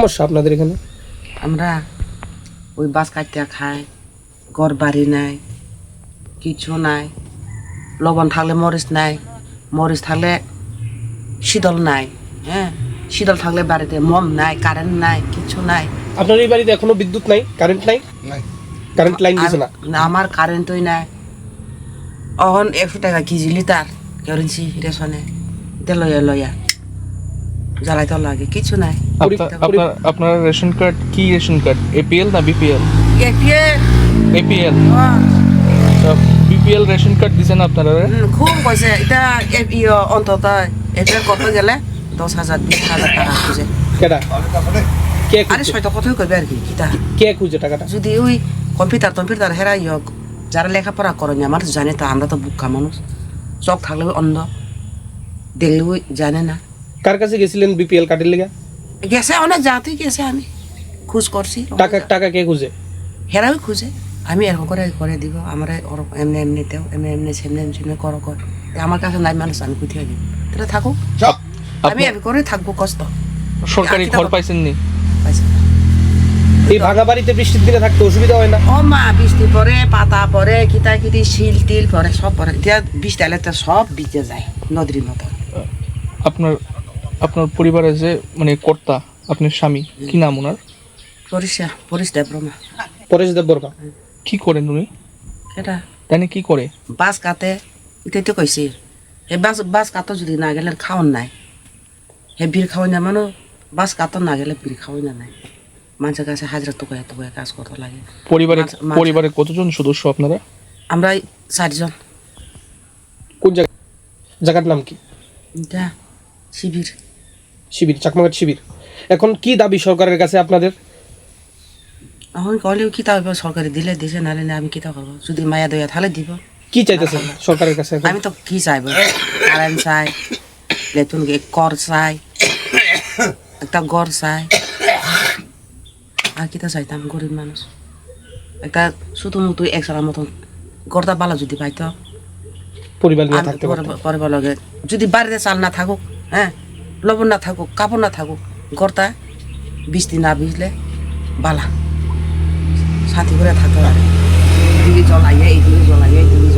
সমস্যা আপনাদের এখানে? আমরা ওই বাস কাটতে খাই, ঘর বাড়ি নাই, কিছু নাই। লবণ থাকলে মরিচ নাই, মরিচ থাকলে শীতল নাই, হ্যাঁ শীতল থাকলে বাড়িতে মম নাই, কারেন্ট নাই, কিছু নাই। আপনার এই বাড়িতে এখনো বিদ্যুৎ নাই, কারেন্ট নাই? কারেন্ট লাইন দিছে না? আমার কারেন্টই নাই। অহন 100 টাকা কেজি লিটার কেরোসিন রেশনে লইয়া লইয়া জ্বালাইতে লাগে, কিছু নাই। আপনার রেশন কার্ড কি রেশন কার্ড? এপিএল না BPL? APL. BPL ration card দিছেন আপনারা? খুব কইছে এটা অন্তত এটা কত গেলে 10,000 20,000 টাকা খুঁজে। কেডা কে আরে খুঁজে? ছয়টা কথাই কইবে আর কি কিতা কে খুঁজে টাকাটা? যদি ওই কম্পিউটার হেরা ইয়ক যারা লেখাপড়া করেনি, আমার তো জানে, তো আমরা তো বুকা মানুষ, চোখ থাকলে অন্ধ, দেখলেও জানে না। কার কাছে গেছিলেন বিপিএল কার্ডের লেগে? গেছে অনেক জাতি গেছে, আমি খোঁজ করছি। টাকা কে খুঁজে? হেরাও খুঁজে, আমি এরকম করে দিব আমার এমনি এমনিতেও এমনি সেমনি করো কর। আমার কাছে নাই মানুষ, আমি কোথায় দিব? তাহলে থাকুক, আমি এমনি করে থাকবো, কষ্ট। সরকারি ঘর পাইছেন নি? পাইছে। এই ভাঙা বাড়িতে বৃষ্টির দিনে থাকতে অসুবিধা হয় না? ও মা, বৃষ্টি পরে, পাতা পরে, কিতা কিতি শিল টিল পরে, সব পরে। এতিয়া বৃষ্টি এলে তো সব ভিজে যায় নদীর মতো। আপনার পরিবারের যে মানে কর্তা, আপনার স্বামী, কি নাম ওনার? পরিশ দেবরমা। পরেশ দেব বর্মা কি করেন উনি? এটা তাই কি করে? বাস কাটে, এটাই তো কইছি। হে বাস কাটো যদি না গেলে খাওয়ান নাই, হে বীর খাওয়াই না মানুষ, বাস কাটো না গেলে বীর খাওয়াই না নাই। মানুষের কাছে হাজার টুকায় কাজ করতে লাগে। পরিবারে কতজন সদস্য আপনারা? আমরা 4 জন। কোন জায়গার নাম কি? এটা শিবির। শিবির, চাকমাঘাট শিবির। এখন কি দাবি সরকারের কাছে আপনাদের? এখন কলেও কিতা হইব, সরকারি দিলে দিছে, নাহলে না আমি কিতা করবো। যদি মায়া দয়া তাহলে দিব। কি চাইতেছেন সরকারের কাছে এখন? আমি তো কি চাইব, কারেন্ট চাই, বেতন কর চাই, একটা ঘর চাই, আর কিতা চাইতাম, গরিব মানুষ। একটা শুধু মতো একসালার মতন গড়টা বালা যদি পাইতো, পরিবার নিয়ে থাকতে পারতেন। পরিবার লগে যদি বাড়িতে চাল না থাকুক, হ্যাঁ লবণ না থাকুক, কাপড় না থাকুক, গড়টা বৃষ্টি না ভিজলে বালা শান্তি করে থাকতে পারে। এইদিকে জল আইয়া, এইদিকে জল আইয়া, এইদিকে